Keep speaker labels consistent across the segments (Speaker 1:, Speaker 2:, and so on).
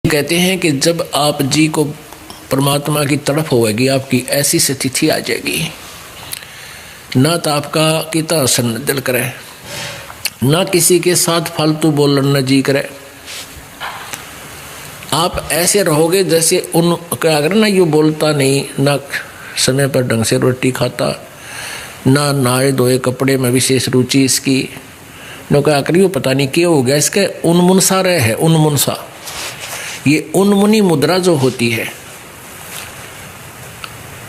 Speaker 1: कहते हैं कि जब आप जी को परमात्मा की तड़प होगी, आपकी ऐसी स्थिति आ जाएगी, ना तो आपका कितना हसन दिल करे, ना किसी के साथ फालतू बोलना जी करे। आप ऐसे रहोगे जैसे उन क्या अगर ना यूँ बोलता नहीं, ना समय पर ढंग से रोटी खाता, ना नहाए धोए कपड़े में विशेष रुचि इसकी, न क्या कर यूँ पता नहीं क्या हो गया इसके उन्मुनसा रहे है। उन्मुनसा, ये उन्मुनी मुद्रा जो होती है,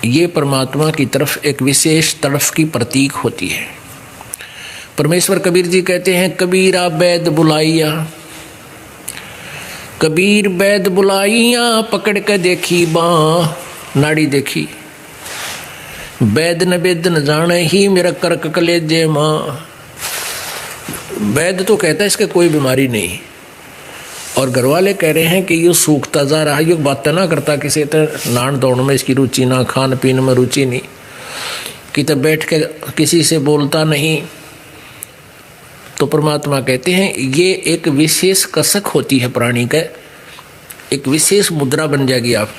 Speaker 1: ये परमात्मा की तरफ एक विशेष तड़फ की प्रतीक होती है। परमेश्वर कबीर जी कहते हैं, कबीरा बैद बुलाइया, कबीर बैद बुलाइया, पकड़ के देखी बाँ नाड़ी देखी, बैद न वेद न जाने ही मेरा कर्क कलेजे माँ। वैद तो कहता है इसके कोई बीमारी नहीं, और घर वाले कह रहे हैं कि ये सूखता जा रहा है, ये बातें ना करता किसी तरह, नान दौड़ में इसकी रुचि ना, खान पीन में रुचि नहीं, कि तब बैठ के किसी से बोलता नहीं। तो परमात्मा कहते हैं ये एक विशेष कसक होती है प्राणी का, एक विशेष मुद्रा बन जाएगी आप।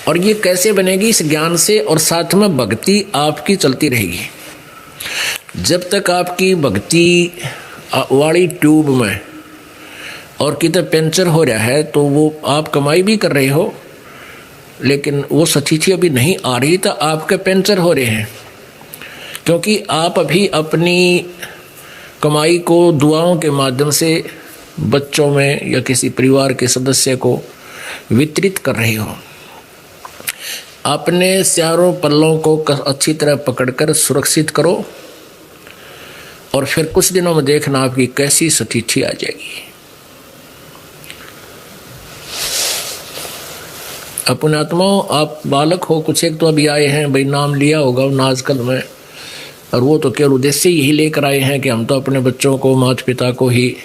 Speaker 1: और ये कैसे बनेगी? इस ज्ञान से, और साथ में भक्ति आपकी चलती रहेगी। जब तक आपकी भक्ति वाली ट्यूब में और कितने पंचर हो रहा है, तो वो आप कमाई भी कर रहे हो, लेकिन वो स्थिति अभी नहीं आ रही, तो आपके पंचर हो रहे हैं, क्योंकि आप अभी अपनी कमाई को दुआओं के माध्यम से बच्चों में या किसी परिवार के सदस्य को वितरित कर रहे हो। अपने चारों पल्लों को अच्छी तरह पकड़कर सुरक्षित करो, और फिर कुछ दिनों में देखना आपकी कैसी स्थिति आ जाएगी। अपने आत्माओं, आप बालक हो, कुछ एक तो अभी आए हैं, भाई नाम लिया होगा आजकल में, और वो तो केवल उद्देश्य यही लेकर आए हैं कि हम तो अपने बच्चों को, माता पिता को ही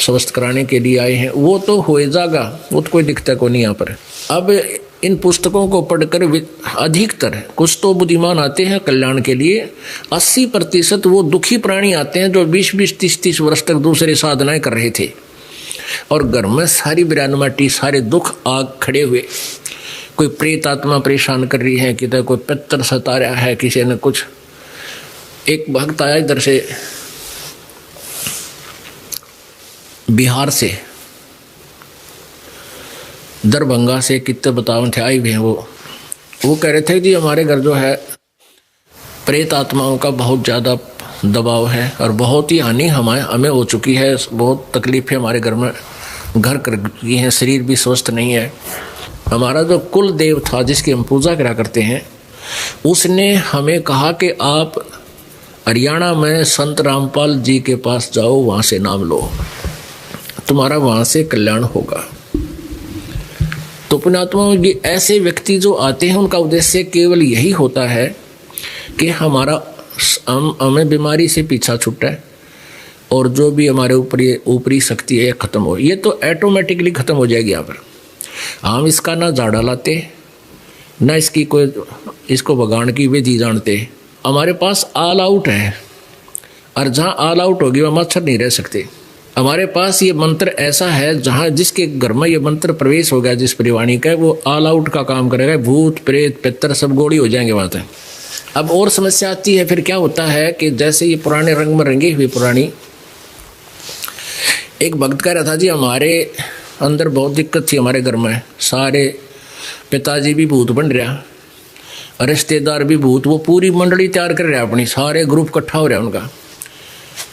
Speaker 1: स्वस्थ कराने के लिए आए हैं। वो तो हो जाएगा, वो तो कोई दिक्कत को नहीं यहाँ पर। अब इन पुस्तकों को पढ़कर अधिकतर कुछ तो बुद्धिमान आते हैं कल्याण के लिए, 80% वो दुखी प्राणी आते हैं जो 20-20, 30-30 वर्ष तक दूसरे साधनाएं कर रहे थे, और घर में सारी बिरानमाटी, सारे दुख आग खड़े हुए। कोई प्रेत आत्मा परेशान कर रही है, किधर कोई पितर सता रहा है, किसी ने कुछ। एक भक्त आया इधर से, बिहार से, दरभंगा से, कितने बतावन थे आई भी हैं। वो कह रहे थे जी हमारे घर जो है प्रेत आत्माओं का बहुत ज़्यादा दबाव है, और बहुत ही हानि हमें हो चुकी है, बहुत तकलीफ है हमारे घर में, घर कर गई हैं, शरीर भी स्वस्थ नहीं है। हमारा जो कुल देव था जिसकी हम पूजा करा करते हैं, उसने हमें कहा कि आप हरियाणा में संत रामपाल जी के पास जाओ, वहाँ से नाम लो, तुम्हारा वहाँ से कल्याण होगा। तो पुण्यात्मा, ये ऐसे व्यक्ति जो आते हैं उनका उद्देश्य केवल यही होता है कि हमें बीमारी से पीछा छूटा है, और जो भी हमारे ऊपर ये ऊपरी शक्ति है ख़त्म हो। ये तो ऑटोमेटिकली ख़त्म हो जाएगी यहाँ पर। हम इसका ना झाड़ा लाते, ना इसकी कोई इसको भगाने की विधि जानते। हमारे पास ऑल आउट है, और जहाँ ऑल आउट होगी वहाँ मच्छर नहीं रह सकते। हमारे पास ये मंत्र ऐसा है, जहाँ जिसके घर में ये मंत्र प्रवेश हो गया, जिस परिवाणी का, वो ऑल आउट का काम करेगा। भूत प्रेत पितर सब गोड़ी हो जाएंगे वहाँ तक। अब और समस्या आती है, फिर क्या होता है कि जैसे ये पुराने रंग में रंगी हुई पुरानी, एक भक्त कह रहा था जी हमारे अंदर बहुत दिक्कत थी, हमारे घर में सारे पिताजी भी भूत बन रहा, रिश्तेदार भी भूत, वो पूरी मंडली तैयार कर रहा अपनी, सारे ग्रुप इकट्ठा हो रहा उनका,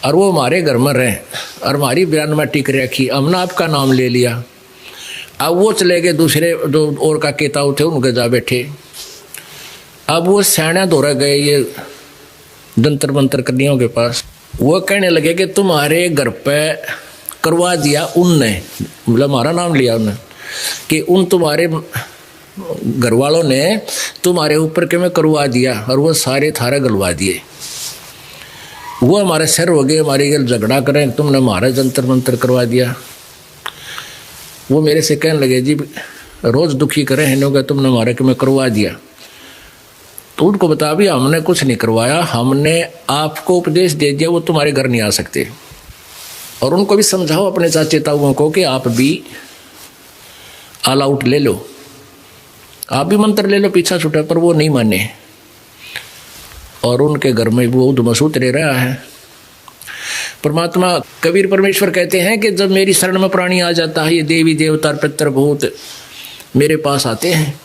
Speaker 1: और वो हमारे घर में रहे, और हमारी बयानमा टिक रखी। हमने आपका नाम ले लिया, अब वो चले गए दूसरे जो और का केताऊ थे उनके जा बैठे। अब वो सैना दौरा गए ये जंतर मंतर कन्याओं के पास, वो कहने लगे कि तुम्हारे घर पे करवा दिया उनने, मतलब हमारा नाम लिया उन्होंने, कि उन तुम्हारे घर वालों ने तुम्हारे ऊपर के में करवा दिया, और वो सारे थारा गलवा दिए। वो हमारे सर हो गए, हमारे घर झगड़ा करें, तुमने हमारा जंतर मंतर करवा दिया। वो मेरे से कहने लगे जी रोज़ दुखी करें हैं लोग, तुमने हमारे के में करवा दिया। तो उनको बता भी हमने कुछ नहीं करवाया, हमने आपको उपदेश दे दिया, वो तुम्हारे घर नहीं आ सकते। और उनको भी समझाओ अपने चाचे ताऊओं को कि आप भी ऑल आउट ले लो, आप भी मंत्र ले लो पीछा छूटा, पर वो नहीं माने और उनके घर में वो उधमसूत रह रहा है। परमात्मा कबीर परमेश्वर कहते हैं कि जब मेरी शरण में प्राणी आ जाता है, ये देवी देवता पितृ भूत मेरे पास आते हैं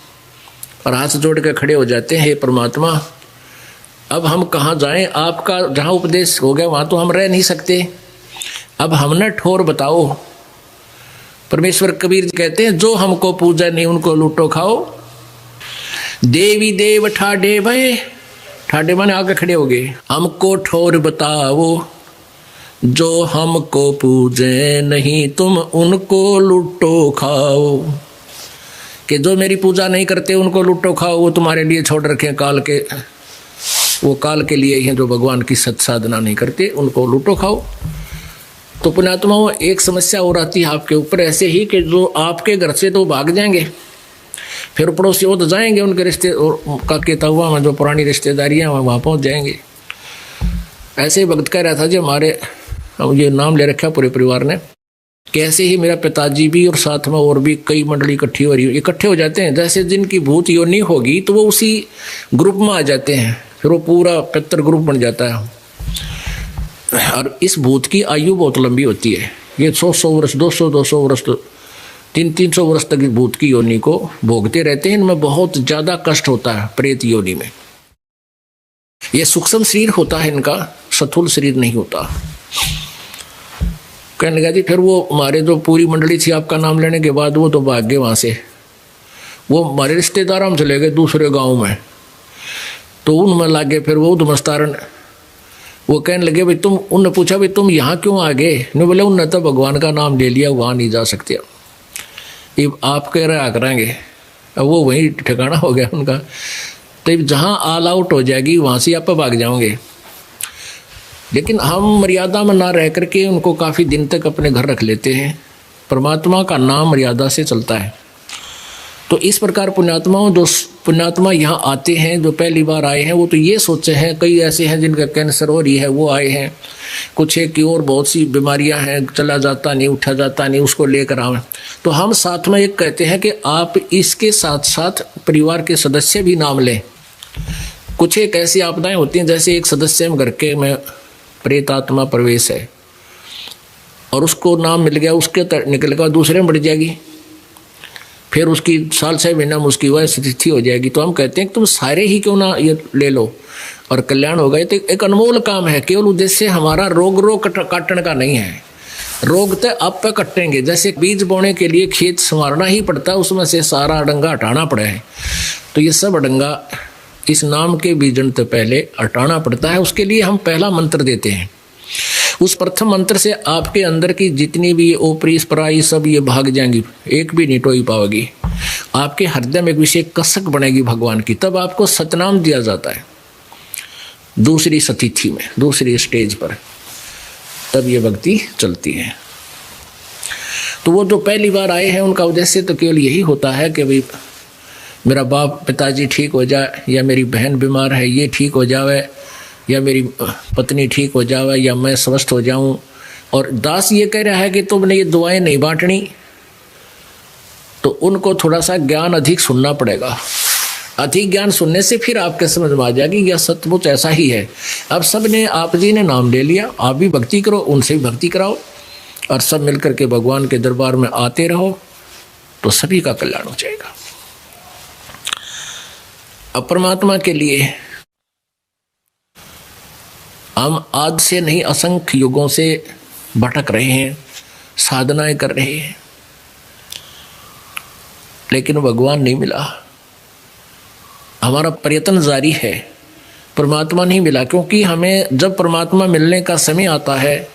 Speaker 1: और हाथ जोड़ के खड़े हो जाते हैं, हे परमात्मा अब हम कहाँ जाएं, आपका जहाँ उपदेश हो गया वहाँ तो हम रह नहीं सकते, अब हमने ठोर बताओ। परमेश्वर कबीर कहते हैं जो हमको पूजा नहीं उनको लूटो खाओ। देवी देव ठाडे भय, ठाडे माने आगे खड़े हो गए, हमको ठोर बताओ, जो हमको पूजे नहीं तुम उनको लूटो खाओ। कि जो मेरी पूजा नहीं करते उनको लूटो खाओ, वो तुम्हारे लिए छोड़ रखे काल के, वो काल के लिए हैं। जो भगवान की सत साधना नहीं करते उनको लूटो खाओ। तो पुण्यात्माओं एक समस्या और आती है आपके ऊपर ऐसे ही कि जो आपके घर से तो भाग जाएंगे, फिर पड़ोसी वो तो जाएंगे उनके रिश्ते और काके तवा में जो पुरानी रिश्तेदारियाँ वहाँ पहुँच जाएंगे। ऐसे ही भक्त कह रहा था जी हमारे, ये नाम ले रखा पूरे परिवार ने, कैसे ही मेरा पिताजी भी और साथ में और भी कई मंडली इकट्ठी हो रही है, इकट्ठे हो जाते हैं। जैसे जिनकी भूत योनि होगी तो वो उसी ग्रुप में आ जाते हैं, फिर वो पूरा पितर ग्रुप बन जाता है। और इस भूत की आयु बहुत लंबी होती है, ये 100 वर्ष 200 वर्ष 300 वर्ष तक भूत की योनि को भोगते रहते हैं। इनमें बहुत ज़्यादा कष्ट होता है प्रेत योनि में। ये सूक्ष्म शरीर होता है इनका, स्थूल शरीर नहीं होता। कहने लगा जी फिर वो हमारे जो पूरी मंडली थी आपका नाम लेने के बाद वो तो भाग गए वहाँ से, वो हमारे रिश्तेदार हम चले गए दूसरे गांव में। तो उनमें लागे फिर वो उधमस्तारण, वो कहने लगे भाई तुम, उनने पूछा भाई तुम यहाँ क्यों आ गए? नहीं बोले उनने तो भगवान का नाम ले लिया, वहाँ नहीं जा सकते, अब आप कह रहे करेंगे। अब वो वही ठिकाना हो गया उनका। तो जहाँ ऑल आउट हो जाएगी वहाँ से आप भाग जाओगे। लेकिन हम मर्यादा में ना रह करके उनको काफ़ी दिन तक अपने घर रख लेते हैं। परमात्मा का नाम मर्यादा से चलता है। तो इस प्रकार पुण्यात्माओं, जो पुण्यात्मा यहाँ आते हैं, जो पहली बार आए हैं, वो तो ये सोचे हैं, कई ऐसे हैं जिनका कैंसर हो रही है वो आए हैं, कुछ है कि और बहुत सी बीमारियां हैं, चला जाता नहीं उठा जाता नहीं, उसको लेकर आए। तो हम साथ में एक कहते हैं कि आप इसके साथ साथ परिवार के सदस्य भी नाम लें। कुछ एक ऐसी आपदाएं होती हैं, जैसे एक सदस्य घर के में प्रेत आत्मा प्रवेश है और उसको नाम मिल गया, उसके निकल कर दूसरे में बढ़ जाएगी, फिर उसकी साल 6 महीना में उसकी वह स्थिति हो जाएगी। तो हम कहते हैं कि तुम सारे ही क्यों ना ये ले लो और कल्याण होगा। तो एक अनमोल काम है। केवल उद्देश्य हमारा रोग काटने का नहीं है, रोग तो आप पे कटेंगे। जैसे बीज बोने के लिए खेत संवारना ही पड़ता है, उसमें से सारा अडंगा हटाना पड़ा है, तो ये सब अडंगा इस नाम के बीजन तो पहले हटाना पड़ता है। उसके लिए हम पहला मंत्र देते हैं। उस प्रथम मंत्र से आपके अंदर की जितनी भी ओपरी पराई सब ये भाग जाएंगी, एक भी नहीं टोई पाओगी। आपके हृदय में एक विशेष कसक बनेगी भगवान की, तब आपको सतनाम दिया जाता है। दूसरी सतिथि में, दूसरी स्टेज पर तब ये भक्ति चलती है। तो वो जो पहली बार आए हैं उनका उद्देश्य तो केवल यही होता है कि भाई मेरा बाप पिताजी ठीक हो जाए, या मेरी बहन बीमार है ये ठीक हो जाए, या मेरी पत्नी ठीक हो जाए, या मैं स्वस्थ हो जाऊं। और दास ये कह रहा है कि तुमने ये दुआएं नहीं बांटनी, तो उनको थोड़ा सा ज्ञान अधिक सुनना पड़ेगा। अधिक ज्ञान सुनने से फिर आपके समझ में आ जाएगी यह सचमुच ऐसा ही है। अब सब ने, आप जी ने नाम ले लिया, आप भी भक्ति करो, उनसे भी भक्ति कराओ, और सब मिलकर के भगवान के दरबार में आते रहो, तो सभी का कल्याण हो जाएगा। अब परमात्मा के लिए हम आज से नहीं, असंख्य युगों से भटक रहे हैं, साधनाएं कर रहे हैं, लेकिन भगवान नहीं मिला। हमारा प्रयत्न जारी है, परमात्मा नहीं मिला। क्योंकि हमें जब परमात्मा मिलने का समय आता है,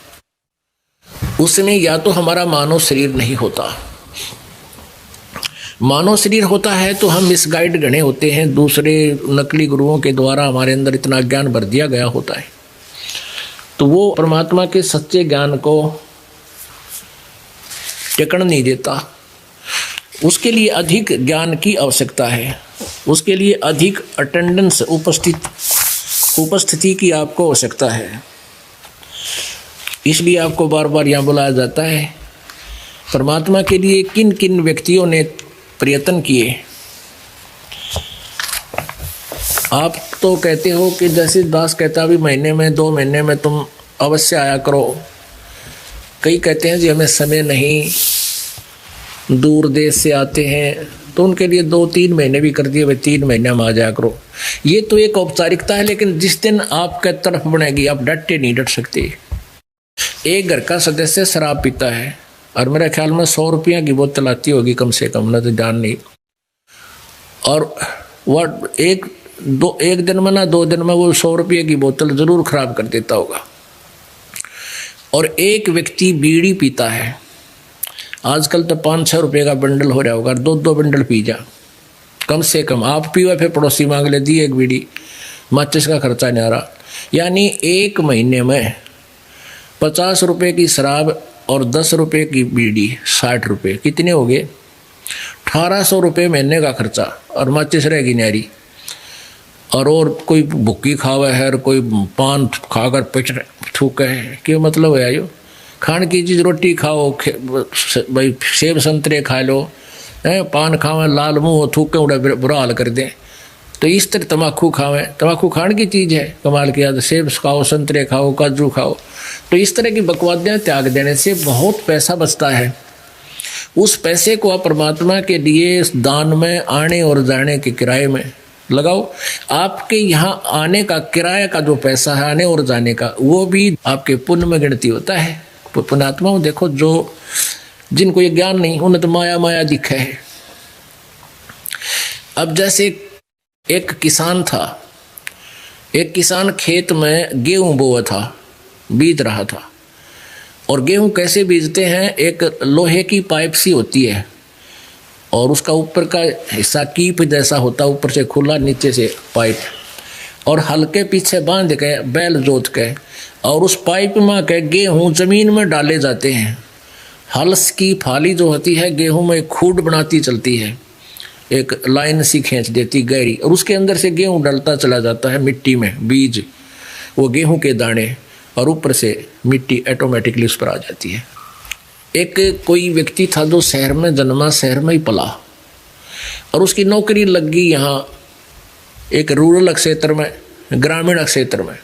Speaker 1: उसमें या तो हमारा मानव शरीर नहीं होता, मानव शरीर होता है तो हम मिसगाइड गणे होते हैं, दूसरे नकली गुरुओं के द्वारा हमारे अंदर इतना ज्ञान भर दिया गया होता है, तो वो परमात्मा के सच्चे ज्ञान को टिकण नहीं देता। उसके लिए अधिक ज्ञान की आवश्यकता है, उसके लिए अधिक अटेंडेंस, उपस्थिति की आपको आवश्यकता है। इसलिए आपको बार बार यहाँ बुलाया जाता है। परमात्मा के लिए किन किन व्यक्तियों ने प्रयत्न किए। आप तो कहते हो कि जैसे दास कहता अभी महीने में 2 महीने में तुम अवश्य आया करो। कई कहते हैं जी हमें समय नहीं, दूर देश से आते हैं, तो उनके लिए 2-3 महीने भी कर दिए, भाई 3 महीने में आ जाया करो। ये तो एक औपचारिकता है, लेकिन जिस दिन आपके तरफ बनेगी आप डटे नहीं डट सकते। एक घर का सदस्य शराब पीता है और मेरे ख्याल में 100 रुपया की बोतल आती होगी कम से कम, ना तो जान नहीं, और वह एक दिन में ना 2 दिन में वो 100 रुपये की बोतल जरूर खराब कर देता होगा। और एक व्यक्ति बीड़ी पीता है, आजकल तो 5-6 रुपये का बंडल हो रहा होगा, 2-2 बंडल पी जा कम से कम। आप पीवा फिर पड़ोसी मांग ले दी एक बीड़ी, माचिस का खर्चा नहीं आ रहा। यानी एक महीने में 50 रुपये की शराब और 10 रुपये की बीड़ी, 60 रुपये, कितने हो गए? 1800 रुपये महीने का खर्चा, और माचिस रहेगी न्यारी। और कोई भुक्की खावा है और कोई पान खाकर पेट थूक है, क्या मतलब है? यो खान की चीज़, रोटी खाओ, भाई सेब संतरे खा लो, पान खावें लाल मुँह थूकें उड़ा बुरा हाल कर दें। तो इस तरह तम्बाकू खावें, तम्बाकू खान की चीज़ है, कमाल की याद, सेब खाओ, संतरे खाओ, काजू खाओ। तो इस तरह की बकवादियाँ त्याग देने से बहुत पैसा बचता है। उस पैसे को आप परमात्मा के लिए दान में, आने और जाने के किराए में लगाओ। आपके यहाँ आने का किराए का जो पैसा है, आने और जाने का, वो भी आपके पुण्य में गिनती होता है। पुण्यात्माओं देखो, जो जिनको ये ज्ञान नहीं, उन्हें तो माया माया दिखा है। अब जैसे एक किसान था, एक किसान खेत में गेहूं बोया था, बीज रहा था। और गेहूं कैसे बीजते हैं? एक लोहे की पाइप सी होती है और उसका ऊपर का हिस्सा कीप जैसा होता, ऊपर से खुला, नीचे से पाइप, और हल्के पीछे बांध के बैल जोत के, और उस पाइप में के गेहूं जमीन में डाले जाते हैं। हल्स की फाली जो होती है गेहूं में खूड बनाती चलती है, एक लाइन सी खींच देती गहरी, और उसके अंदर से गेहूं डलता चला जाता है मिट्टी में, बीज, वो गेहूं के दाने, और ऊपर से मिट्टी ऑटोमेटिकली उस पर आ जाती है। एक कोई व्यक्ति था जो शहर में जन्मा, शहर में ही पला, और उसकी नौकरी लग गई यहाँ एक रूरल क्षेत्र में, ग्रामीण क्षेत्र में।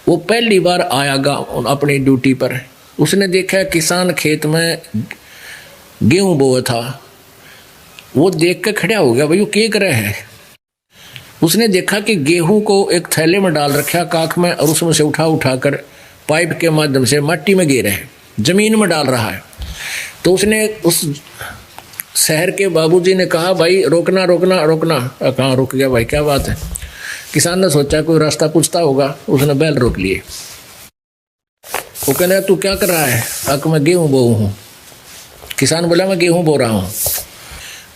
Speaker 1: वो पहली बार आयागा अपनी ड्यूटी पर। उसने देखा किसान खेत में गेहूं बोया था, वो देख कर खड़ा हो गया, भाई वो क्या कर रहे हैं? उसने देखा कि गेहूं को एक थैले में डाल रखा काख में, और उसमें से उठा कर पाइप के माध्यम से मिट्टी में गिर है, जमीन में डाल रहा है। तो उसने उस शहर के बाबूजी ने कहा, भाई रोकना रोकना रोकना। कहाँ रुक गया भाई, क्या बात है? किसान ने सोचा कोई रास्ता पूछता होगा, उसने बैल रोक लिए। वो कहने तू क्या कर रहा है? अक मैं गेहूं बो हूँ। किसान बोला मैं गेहूं बो रहा हूँ।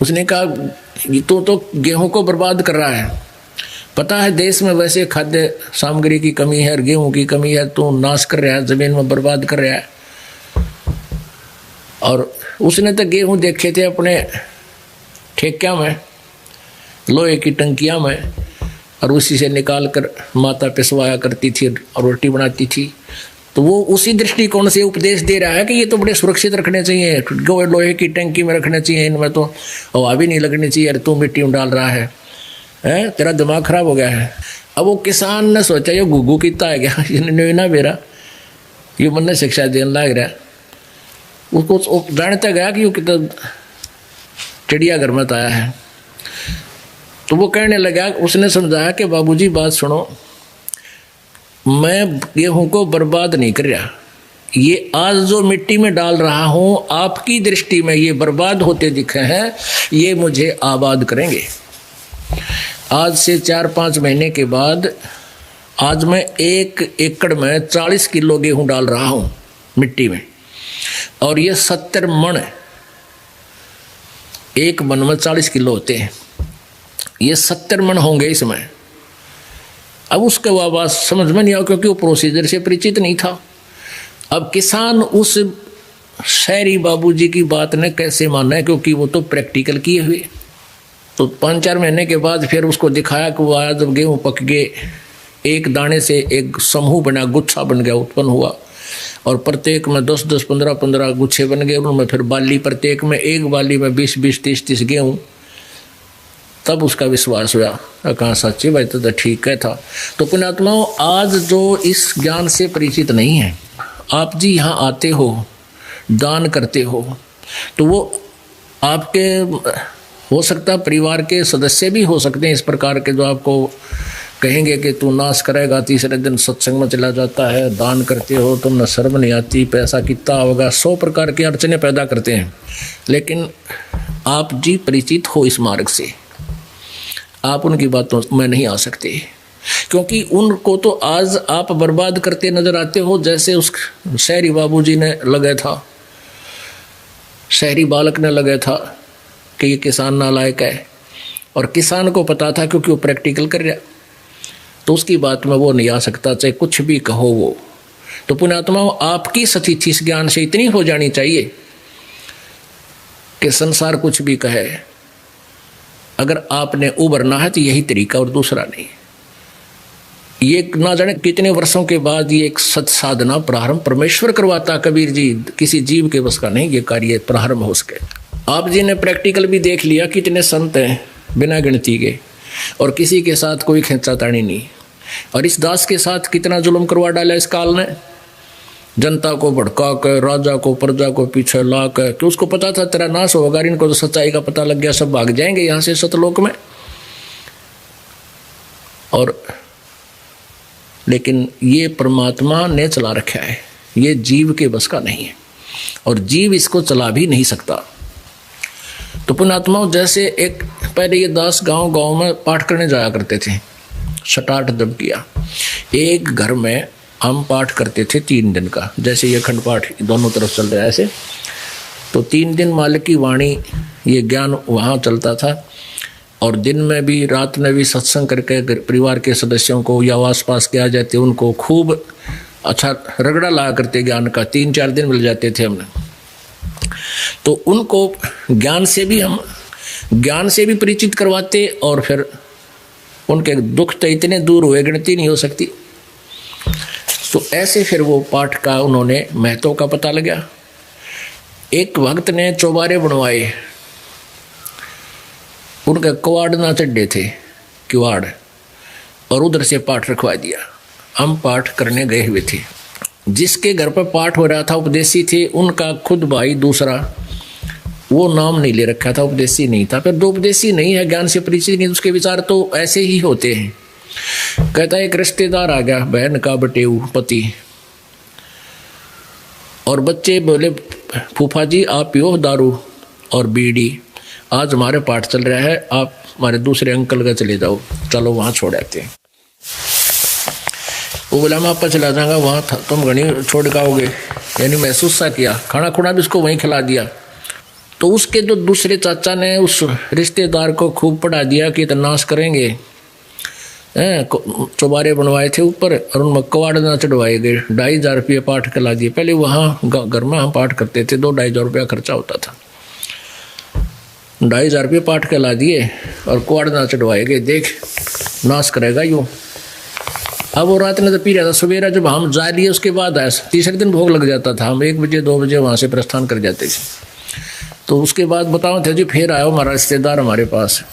Speaker 1: उसने कहा तू तो गेहूं को बर्बाद कर रहा है, पता है देश में वैसे खाद्य सामग्री की कमी है और गेहूं की कमी है, तू नाश कर रहा है, जमीन में बर्बाद कर रहा है। और उसने तो गेहूं देखे थे अपने ठेकिया में, लोहे की टंकियां में, और उसी से निकाल कर माता पिसवाया करती थी और रोटी बनाती थी। तो वो उसी दृष्टिकोण से उपदेश दे रहा है कि ये तो बड़े सुरक्षित रखने चाहिए, लोहे की टंकी में रखने चाहिए, इनमें तो हवा भी नहीं लगनी चाहिए, अरे तू मिट्टी में डाल रहा है, तेरा दिमाग खराब हो गया है। अब वो किसान ने सोचा ये गुग्गू कितना है क्या, इन्हें ना मेरा ये मन ने शिक्षा देने लग रहा है। उसको जानता गया कि वो कितना चिड़िया घर में आया है। तो वो कहने लगा, उसने समझाया कि बाबूजी बात सुनो, मैं गेहूं को बर्बाद नहीं कर रहा, ये आज जो मिट्टी में डाल रहा हूं आपकी दृष्टि में ये बर्बाद होते दिखे हैं, ये मुझे आबाद करेंगे। आज से 4-5 महीने के बाद आज मैं 1 एकड़ में 40 किलो गेहूं डाल रहा हूं मिट्टी में, और ये 70 मन, एक मन में 40 किलो होते हैं, ये 70 मन होंगे इसमें। अब उसके बाद समझ में नहीं आया क्योंकि वो प्रोसीजर से परिचित नहीं था। अब किसान उस शहरी बाबूजी की बात ने कैसे माना है, क्योंकि वो तो प्रैक्टिकल किए हुए। तो 5-4 महीने के बाद फिर उसको दिखाया कि वो आया, जब गेहूँ पक गए, एक दाने से एक समूह बना, गुच्छा बन गया, उत्पन्न हुआ, और प्रत्येक में 10-10, 15-15 गुच्छे बन गए। उनमें फिर बाली, प्रत्येक में एक बाली में 20-20, 30-30 गेहूँ तब उसका विश्वास हुआ, कहा सच्ची भाई तो ठीक है था। तो पुण्यात्माओं, आज जो इस ज्ञान से परिचित नहीं है, आप जी यहाँ आते हो, दान करते हो, तो वो आपके हो सकता परिवार के सदस्य भी हो सकते हैं इस प्रकार के, जो आपको कहेंगे कि तू नाश करेगा, तीसरे दिन सत्संग में चला जाता है, दान करते हो, तुम शर्म नहीं आती, पैसा कितना होगा, 100 प्रकार की अड़चने पैदा करते हैं। लेकिन आप जी परिचित हो इस मार्ग से, आप उनकी बातों में नहीं आ सकते, क्योंकि उनको तो आज आप बर्बाद करते नजर आते हो, जैसे उस शहरी बाबूजी ने लगा था, शहरी बालक ने लगा था कि ये किसान नालायक है, और किसान को पता था क्योंकि वो प्रैक्टिकल कर रहा, तो उसकी बात में वो नहीं आ सकता, चाहे कुछ भी कहो वो। तो पुण्यात्माओं, आपकी स्थिति इस ज्ञान से इतनी हो जानी चाहिए कि संसार कुछ भी कहे, अगर आपने उबरना है तो यही तरीका और दूसरा नहीं। ये ना जाने कितने वर्षों के बाद ये एक सत साधना प्रारंभ परमेश्वर करवाता, कबीर जी, किसी जीव के बस का नहीं ये कार्य प्रारंभ हो सके। आप जी ने प्रैक्टिकल भी देख लिया, कितने संत हैं बिना गिनती के, और किसी के साथ कोई खींचातानी नहीं, और इस दास के साथ कितना जुल्म करवा डाला इस काल ने, जनता को भड़का कर, राजा को प्रजा को पीछे ला कर, कि उसको पता था तेरा नाश होगा, इनको तो सच्चाई का पता लग गया, सब भाग जाएंगे यहाँ से सतलोक में। और लेकिन ये परमात्मा ने चला रखा है, ये जीव के बस का नहीं है, और जीव इसको चला भी नहीं सकता। तो पुण्यात्माओं, जैसे एक पहले ये दास गांव में पाठ करने जाया करते थे, सटाट दब किया, एक घर में हम पाठ करते थे 3 दिन का, जैसे ये अखंड पाठ दोनों तरफ चल रहा है ऐसे, तो 3 दिन मालिक की वाणी ये ज्ञान वहाँ चलता था, और दिन में भी रात में भी सत्संग करके परिवार के सदस्यों को या आस पास के आ जाते उनको खूब अच्छा रगड़ा लाया करते ज्ञान का, 3-4 दिन मिल जाते थे हमने। तो उनको ज्ञान से भी परिचित करवाते, और फिर उनके दुख तो इतने दूर हुए गिनती नहीं हो सकती। तो ऐसे फिर वो पाठ का उन्होंने महत्व का पता लगा। एक भक्त ने चौबारे बनवाए, उनके किवाड़ ना चढ़े थे, किवाड़, और उधर से पाठ रखवा दिया। हम पाठ करने गए हुए थे, जिसके घर पर पाठ हो रहा था उपदेशी थे, उनका खुद भाई दूसरा, वो नाम नहीं ले रखा था, उपदेशी नहीं था। फिर 2 उपदेशी नहीं है, ज्ञान से परिचित नहीं, उसके विचार तो ऐसे ही होते हैं। कहता है एक रिश्तेदार आ गया, बहन का बटेऊ पति, और बच्चे बोले फूफा जी आप पियो दारू और बीड़ी, आज हमारे पाठ चल रहा है, आप हमारे दूसरे अंकल का चले जाओ, चलो वहाँ छोड़ आते हैं। वो बोला मैं आपका चला जाऊँगा, वहाँ तुम घनी छोड़ गाओगे, यानी महसूस सा किया, खाना खुना भी उसको वहीं खिला दिया। तो उसके जो दूसरे चाचा ने उस रिश्तेदार को खूब पढ़ा दिया कि तो नाश करेंगे, चौबारे बनवाए थे ऊपर, और उनमें किवाड़ ना चढ़वाए गए, 2,500 रुपये पाठ करा दिए। पहले वहाँ घर में हम पाठ करते थे, 2-2,500 रुपया खर्चा होता था, 2,500 रुपये पाठ करा दिए और किवाड़ ना चढ़वाए गए, देख नाश करेगा यूँ। अब वो रात में तो पी रहा था, सवेरा जब हम जा लिए उसके बाद आया, तीसरे दिन भोग लग जाता था, हम 1 बजे 2 बजे वहाँ से प्रस्थान कर जाते थे। तो उसके बाद बताओ थे जी, फिर आया हमारा रिश्तेदार हमारे पास,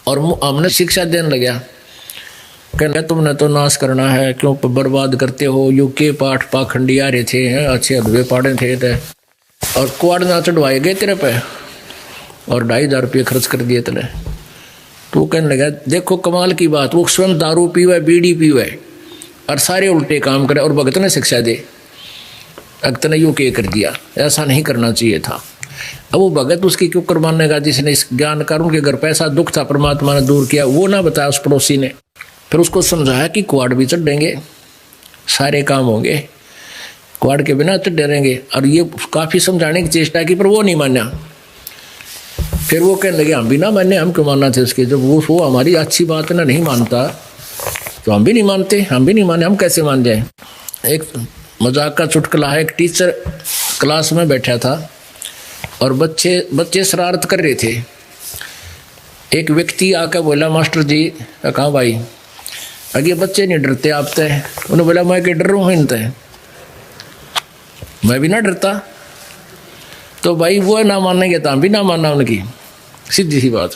Speaker 1: और हमने शिक्षा देने लगा, कहना तुमने तो नाश करना है, क्यों बर्बाद करते हो, यू के पाठ पाखंडी आ रहे थे, अच्छे अधूरे पाड़े थे, और किवाड़ ना चढ़वाए गए तेरे पे, और 2,500 रुपये खर्च कर दिए तेने। तो वो कहने लगा देखो कमाल की बात, वो स्वयं दारू पीवे, बीड़ी पीवे, और सारे उल्टे काम करे, और भगत ने शिक्षा दे, भगत ने यूँ के कर दिया, ऐसा नहीं करना चाहिए था। अब वो भगत उसकी क्यों कुर्बान का, जिसने इस ज्ञान का उनके घर पे ऐसा दुख था परमात्मा ने दूर किया, वो ना बताया उस पड़ोसी ने। फिर उसको समझाया कि किवाड़ भी चढ़ेंगे, सारे काम होंगे, किवाड़ के बिना चढ़े रहेंगे, और ये काफ़ी समझाने की चेष्टा की, पर वो नहीं माना। फिर वो कहने लगे हम भी ना माने, हम क्यों मानना थे उसके, जब वो हमारी अच्छी बात ना नहीं मानता तो हम भी नहीं मानते, हम भी नहीं माने, हम कैसे मान जाए। एक मजाक का चुटकुला है, एक टीचर क्लास में बैठा था और बच्चे शरारत कर रहे थे। एक व्यक्ति आकर बोला मास्टर जी, कहाँ भाई, अगे बच्चे नहीं डरते आप तो। उन्होंने बोला मैं क्या डर रहा हूँ इनते, मैं भी ना डरता। तो भाई वो ना मानेंगे तो हम भी ना मानना उनकी, सीधी सी बात।